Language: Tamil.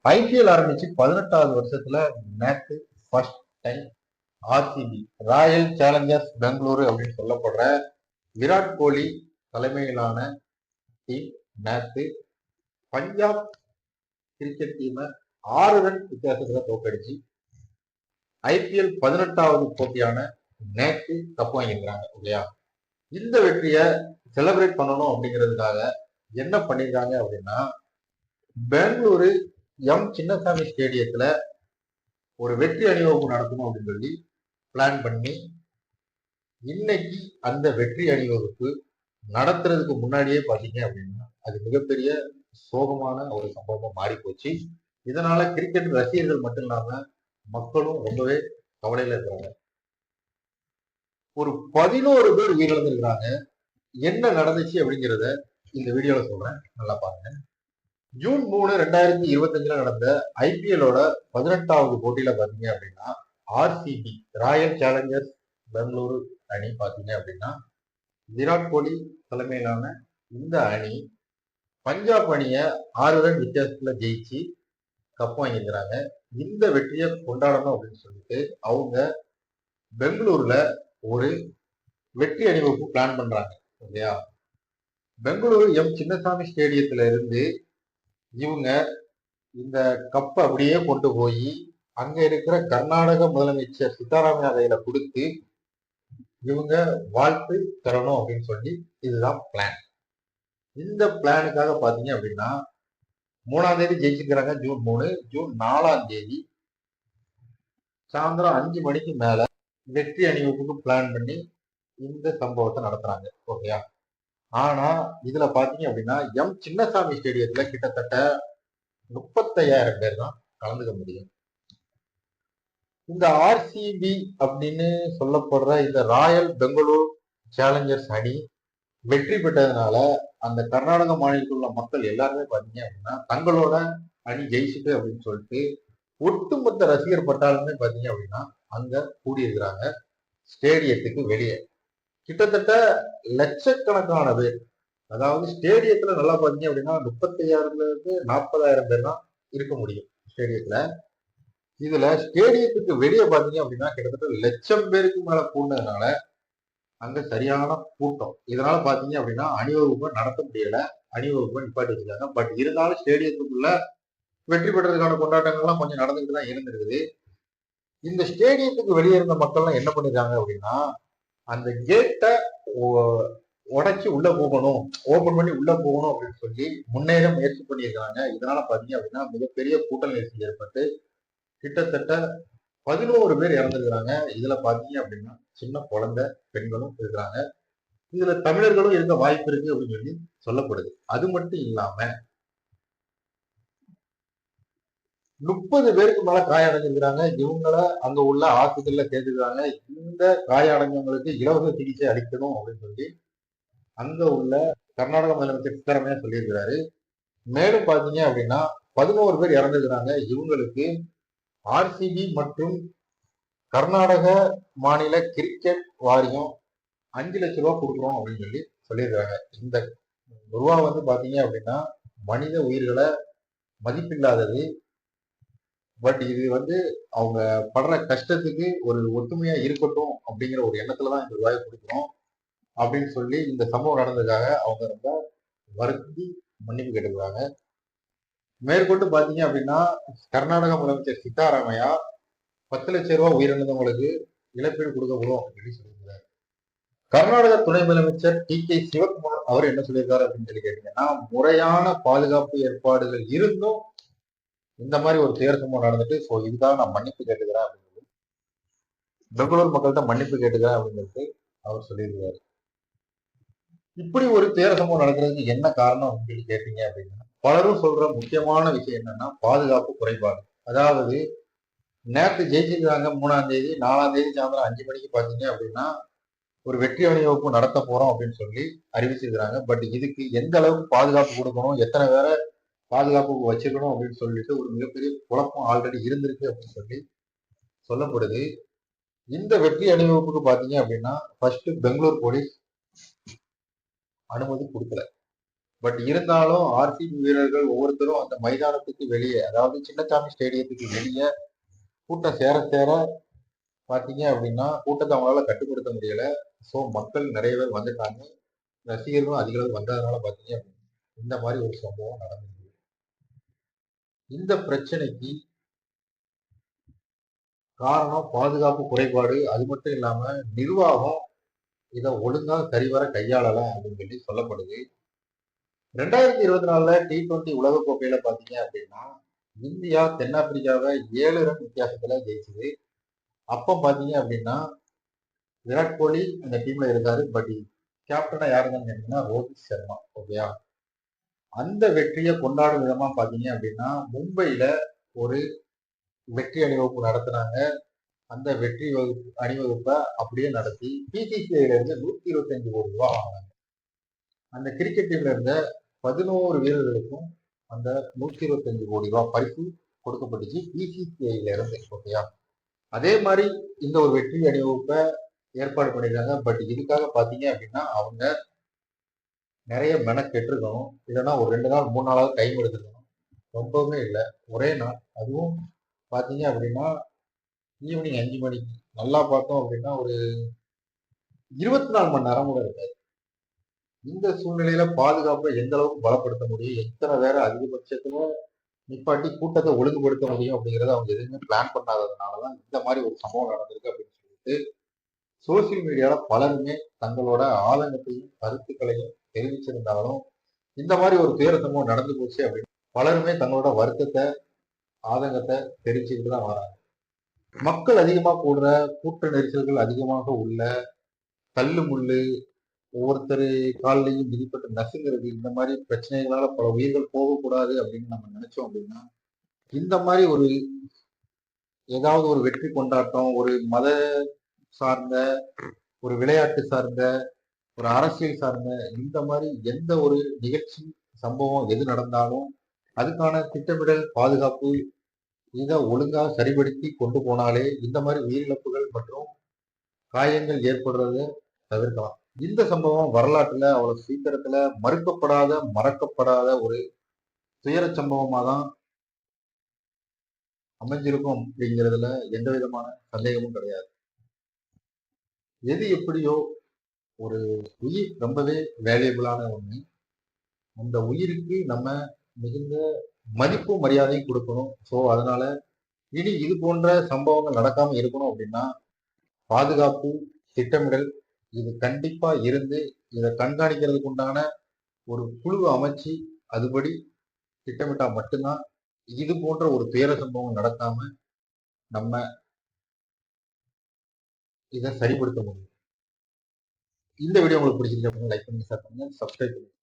ஐபிஎல் ஆரம்பிச்சு 18வது வருஷத்துல நேத்து first time RCB Royal Challengers Bengaluru அப்படின்னு சொல்லப்படுற விராட் கோலி தலைமையிலான டீம் நேத்து பஞ்சாப் கிரிக்கெட் டீமை 6 ரன் வித்தியாசத்துல தோக்கடிச்சு ஐபிஎல் 18வது போட்டியான நேத்து கப் வாங்கியிருக்கிறாங்க இல்லையா. இந்த வெற்றியை செலிப்ரேட் பண்ணணும் அப்படிங்கிறதுக்காக என்ன பண்ணிருக்காங்க அப்படின்னா, பெங்களூரு எம் சின்னசாமி ஸ்டேடியத்துல ஒரு வெற்றி அணிவகுப்பு நடத்தணும் அப்படின்னு சொல்லி பிளான் பண்ணி இன்னைக்கு அந்த வெற்றி அணிவகுப்பு நடத்துறதுக்கு முன்னாடியே பாத்தீங்க அப்படின்னா அது மிகப்பெரிய சோகமான ஒரு சம்பவமா மாறி போச்சு. இதனால கிரிக்கெட் ரசிகர்கள் மட்டும் இல்லாம மக்களும் ரொம்பவே கவலையில இருக்கிறாங்க. ஒரு 11 பேர் உயிரிழந்திருக்கிறாங்க. என்ன நடந்துச்சு அப்படிங்கிறத இந்த வீடியோல சொல்றேன், நல்லா பாருங்க. ஜூன் 3, 2025 நடந்த ஐபிஎல்லோட 18வது போட்டியில பாத்தீங்க அப்படின்னா ஆர்சிபி ராயல் சேலஞ்சர்ஸ் பெங்களூரு அணி பாத்தீங்க அப்படின்னா விராட் கோலி தலைமையிலான இந்த அணி பஞ்சாப் அணிய 6 ரன் வித்தியாசத்துல ஜெயிச்சு கப் வாங்கியிருக்கிறாங்க. இந்த வெற்றியை கொண்டாடணும் அப்படின்னு சொல்லிட்டு அவங்க பெங்களூர்ல ஒரு வெற்றி அணிவகுப்பு பிளான் பண்றாங்க இல்லையா. பெங்களூரு எம் சின்னசாமி ஸ்டேடியத்துல இருந்து இவங்க இந்த கப்பை அப்படியே கொண்டு போய் அங்க இருக்கிற கர்நாடக முதலமைச்சர் சித்தாராமையா கையில கொடுத்து இவங்க வாழ்த்து தரணும் அப்படின்னு சொல்லி இதுதான் பிளான். இந்த பிளானுக்காக பாத்தீங்க அப்படின்னா 3ஆம் தேதி ஜெயிச்சிருக்கிறாங்க. ஜூன் 3. ஜூன் 4ஆம் தேதி சாயந்தரம் 5 மணிக்கு மேல வெற்றி அணிவகுப்புக்கு பிளான் பண்ணி இந்த சம்பவத்தை நடத்துறாங்க ஓகேயா. ஆனா இதுல பாத்தீங்க அப்படின்னா எம் சின்னசாமி ஸ்டேடியத்துல கிட்டத்தட்ட 35,000 பேர் தான் கலந்துக்க முடியும். இந்த ஆர்சிபி அப்படின்னு சொல்லப்படுற இந்த ராயல் பெங்களூர் சேலஞ்சர்ஸ் அணி வெற்றி பெற்றதுனால அந்த கர்நாடக மாநிலத்தில் உள்ள மக்கள் எல்லாருமே பாத்தீங்க அப்படின்னா தங்களோட அணி ஜெயிச்சுட்டு அப்படின்னு சொல்லிட்டு ஒட்டுமொத்த ரசிகர் பட்டாலுமே பாத்தீங்க அப்படின்னா அங்க கூடியிருக்கிறாங்க ஸ்டேடியத்துக்கு வெளியே. கிட்டத்தட்ட லட்சக்கணக்கான பேர், அதாவது ஸ்டேடியத்துல நல்லா பாத்தீங்க அப்படின்னா 35,000 40,000 பேர் தான் இருக்க முடியும் ஸ்டேடியத்துல. இதுல ஸ்டேடியத்துக்கு வெளியே பாத்தீங்க அப்படின்னா கிட்டத்தட்ட 1,00,000 பேருக்கு மேல கூடுனதுனால அங்க சரியான கூட்டம். இதனால பாத்தீங்க அப்படின்னா அணிவகுப்பை நடத்த முடியல, அணிவகுப்பை நிப்பாட்டி வச்சிருக்காங்க. பட் இருந்தாலும் ஸ்டேடியத்துக்குள்ள வெற்றி பெற்றதுக்கான கொண்டாட்டங்கள்லாம் கொஞ்சம் நடந்துகிட்டு தான் இருந்திருக்குது. இந்த ஸ்டேடியத்துக்கு வெளியே இருந்த மக்கள்லாம் என்ன பண்ணிருக்காங்க அப்படின்னா அந்த கேட்டை உடைச்சு உள்ள போகணும், ஓபன் பண்ணி உள்ள போகணும் அப்படின்னு சொல்லி முன்னேற முயற்சி பண்ணியிருக்காங்க. இதனால பாத்தீங்க அப்படின்னா மிகப்பெரிய கூட்ட நெரிசல் ஏற்பட்டு கிட்டத்தட்ட 11 பேர் இறந்துருக்கிறாங்க. இதுல பாத்தீங்க அப்படின்னா சின்ன குழந்தை பெண்களும் இருக்கிறாங்க. இதுல தமிழர்களும் இருக்க வாய்ப்பு இருக்கு அப்படின்னு சொல்லி சொல்லப்படுது. அது மட்டும் இல்லாம 30 பேருக்கு மேல காயடைஞ்சிருக்கிறாங்க. இவங்கள அங்க உள்ள ஆஸ்பத்திரியில சேர்த்துக்கிறாங்க. இந்த காயடைஞ்சவங்களுக்கு இலவச சிகிச்சை அளிக்கணும் அப்படின்னு சொல்லி அங்க உள்ள கர்நாடக முதலமைச்சர் சித்தராமையா சொல்லியிருக்கிறாரு. மேலும் பாத்தீங்க அப்படின்னா 11 பேர் இறந்துருக்கிறாங்க. இவங்களுக்கு ஆர்சிபி மற்றும் கர்நாடக மாநில கிரிக்கெட் வாரியம் 5 லட்சம் ரூபாய் கொடுக்குறோம் அப்படின்னு சொல்லி சொல்லியிருக்காங்க. இந்த ரூபா பாத்தீங்க அப்படின்னா மனித உயிர்களை மதிப்பில்லாதது. பட் இது அவங்க படுற கஷ்டத்துக்கு ஒரு ஒத்துமையா இருக்கட்டும் அப்படிங்கிற ஒரு எண்ணத்துலதான் இந்த ரூபாயை கொடுக்குறோம் அப்படின்னு சொல்லி இந்த சம்பவம் நடந்ததுக்காக அவங்க ரொம்ப வருத்தி மன்னிப்பு கேட்டுக்கிறாங்க. மேற்கொண்டு பாத்தீங்க அப்படின்னா கர்நாடக முதலமைச்சர் சித்தாராமையா 10 லட்சம் ரூபாய் உயிரிழந்தவங்களுக்கு இழப்பீடு கொடுக்கப்படும் அப்படின்னு சொல்லியிருக்காரு. கர்நாடக துணை முதலமைச்சர் டி.கே. சிவகுமார் அவர் என்ன சொல்லியிருக்காரு அப்படின்னு சொல்லி கேட்டீங்கன்னா, முறையான பாதுகாப்பு ஏற்பாடுகள் இருந்தும் இந்த மாதிரி ஒரு துயர சம்பவம் நடந்துட்டு சோ இதுக்காக நான் மன்னிப்பு கேட்டுக்கிறேன் அப்படின்னு சொல்லி பெங்களூர் மக்கள்கிட்ட மன்னிப்பு கேட்டுக்கிறேன் அப்படின்னு சொல்லிட்டு அவர் சொல்லியிருக்காரு. இப்படி ஒரு துயர சம்பவம் நடக்கிறதுக்கு என்ன காரணம் அப்படின்னு சொல்லி கேட்டீங்க அப்படின்னா பலரும் சொல்ற முக்கியமான விஷயம் என்னன்னா பாதுகாப்பு குறைபாடு. அதாவது நேற்று ஜெயிச்சிருக்காங்க 3ஆம் தேதி, 4ஆம் தேதி சாயந்தரம் 5 மணிக்கு பாத்தீங்க அப்படின்னா ஒரு வெற்றி அணிவகுப்பு நடத்த போறோம் அப்படின்னு சொல்லி அறிவிச்சிருக்கிறாங்க. பட் இதுக்கு எந்த அளவுக்கு பாதுகாப்பு கொடுக்கணும், எத்தனை பேரை பாதுகாப்புக்கு வச்சுக்கணும் அப்படின்னு சொல்லிட்டு ஒரு மிகப்பெரிய குழப்பம் ஆல்ரெடி இருந்திருக்கு அப்படின்னு சொல்லி சொல்லப்படுது. இந்த வெற்றி அணிவகுப்புக்கு பாத்தீங்க அப்படின்னா ஃபர்ஸ்ட் பெங்களூர் போலீஸ் அனுமதி கொடுக்கல. பட் இருந்தாலும் ஆர்சிபி வீரர்கள் ஒவ்வொருத்தரும் அந்த மைதானத்துக்கு வெளியே, அதாவது சின்னசாமி ஸ்டேடியத்துக்கு வெளியே கூட்டம் சேர சேர பாத்தீங்க அப்படின்னா கூட்டத்தை அவங்களால கட்டுப்படுத்த முடியல. ஸோ மக்கள் நிறைய பேர் வந்துட்டாங்க. ரசிகர்களும் அதிக அளவு வந்ததுனால பாத்தீங்க அப்படின்னா இந்த மாதிரி ஒரு சம்பவம் நடந்தது. இந்த பிரச்சனைக்கு காரணம் பாதுகாப்பு குறைபாடு. அது மட்டும் இல்லாம நிர்வாகம் இதை ஒழுங்கா சரிவர கையாளல அப்படின்னு சொல்லி சொல்லப்படுது. 2024 T20 உலகக்கோப்பையில பாத்தீங்க அப்படின்னா இந்தியா தென்னாப்பிரிக்காவை 7 ரன் வித்தியாசத்துல ஜெயிச்சது. அப்ப பாத்தீங்க அப்படின்னா விராட் கோலி அந்த டீம்ல இருக்காரு. பட் கேப்டனா யாருன்னு கேட்டீங்கன்னா ரோஹித் சர்மா. ஓகேயா, அந்த வெற்றியை கொண்டாடும் விதமா பாத்தீங்க அப்படின்னா மும்பையில ஒரு வெற்றி அணிவகுப்பு நடத்தினாங்க. அந்த வெற்றி அணிவகுப்பை அப்படியே நடத்தி பிசிசிஐல இருந்து 125 கோடி ரூபாய் வாங்கினாங்க. அந்த கிரிக்கெட் டீம்ல இருந்த 11 வீரர்களுக்கும் அந்த 125 கோடி ரூபாய் பரிசு கொடுக்கப்பட்டுச்சு பிசிசிஐல இருந்து. ஓகேயா, அதே மாதிரி இந்த ஒரு வெற்றி அணிவகுப்பை ஏற்பாடு பண்ணிருக்காங்க. பட் இதுக்காக பாத்தீங்க அப்படின்னா அவங்க நிறைய மெனக்கெட்டிருக்கணும். இல்லைன்னா ஒரு 2 நாள் 3 நாளாவது டைம் எடுத்துருக்கணும். ரொம்பவுமே இல்லை, ஒரே நாள். அதுவும் பாத்தீங்க அப்படின்னா ஈவினிங் 5 மணிக்கு. நல்லா பார்த்தோம் அப்படின்னா ஒரு 24 மணி நேரம் கூட இருக்காது. இந்த சூழ்நிலையில பாதுகாப்பை எந்த அளவுக்கு பலப்படுத்த முடியும், எத்தனை பேரை அதிகபட்சத்துல நிப்பாட்டி கூட்டத்தை ஒழுங்குபடுத்த முடியும் அப்படிங்கறத அவங்க எதுவுமே பிளான் பண்ணாததுனாலதான் இந்த மாதிரி ஒரு சம்பவம் நடந்திருக்கு அப்படின்னு சொல்லிட்டு சோசியல் மீடியால பலருமே தங்களோட ஆதங்கத்தையும் கருத்துக்களையும் தெரிவிச்சிருந்தாலும் இந்த மாதிரி ஒரு துயர சம்பவம் நடந்து போச்சு அப்படின்னு பலருமே தங்களோட வருத்தத்தை ஆதங்கத்தை தெரிவிச்சுக்கிட்டு தான் வராங்க. மக்கள் அதிகமா கூடுற, கூட்ட நெரிசல்கள் அதிகமாக உள்ள, தள்ளு முள்ளு, ஒவ்வொருத்தர் காலிலையும் மிதிப்பட்டு நசுங்கிறது, இந்த மாதிரி பிரச்சனைகளால பல உயிர்கள் போகக்கூடாது அப்படின்னு நம்ம நினைச்சோம் அப்படின்னா இந்த மாதிரி ஒரு ஏதாவது ஒரு வெற்றி கொண்டாட்டம், ஒரு மத சார்ந்த, ஒரு விளையாட்டு சார்ந்த, ஒரு அரசியல் சார்ந்த, இந்த மாதிரி எந்த ஒரு நிகழ்ச்சி சம்பவம் எது நடந்தாலும் அதுக்கான திட்டமிடல், பாதுகாப்பு இதை ஒழுங்கா சரிபடுத்தி கொண்டு போனாலே இந்த மாதிரி உயிரிழப்புகள் மற்றும் காயங்கள் ஏற்படுறத தவிர்க்கலாம். இந்த சம்பவம் வரலாற்றுல அவ்வளவு சீக்கிரத்துல மறுக்கப்படாத, மறக்கப்படாத ஒரு துயர சம்பவமா தான் அமைஞ்சிருக்கும் அப்படிங்கிறதுல எந்த விதமான சந்தேகமும் கிடையாது. எது எப்படியோ ஒரு உயிர் ரொம்பவே வேல்யூபிளான ஒண்ணு. அந்த உயிருக்கு நம்ம மிகுந்த மதிப்பும் மரியாதையும் கொடுக்கணும். ஸோ அதனால இனி இது போன்ற சம்பவங்கள் நடக்காம இருக்கணும் அப்படின்னா பாதுகாப்பு, திட்டமிடல் இது கண்டிப்பா இருந்து இதை கண்காணிக்கிறதுக்கு உண்டான ஒரு குழு அமைச்சு அதுபடி திட்டமிட்டா மட்டும்தான் இது போன்ற ஒரு துயர சம்பவம் நடக்காம நம்ம இதை சரிப்படுத்த முடியும். இந்த வீடியோ உங்களுக்கு பிடிச்சிருக்கு அப்படின்னா லைக் பண்ணி, ஷேர் பண்ணுங்க, சப்ஸ்கிரைப் பண்ணுங்க.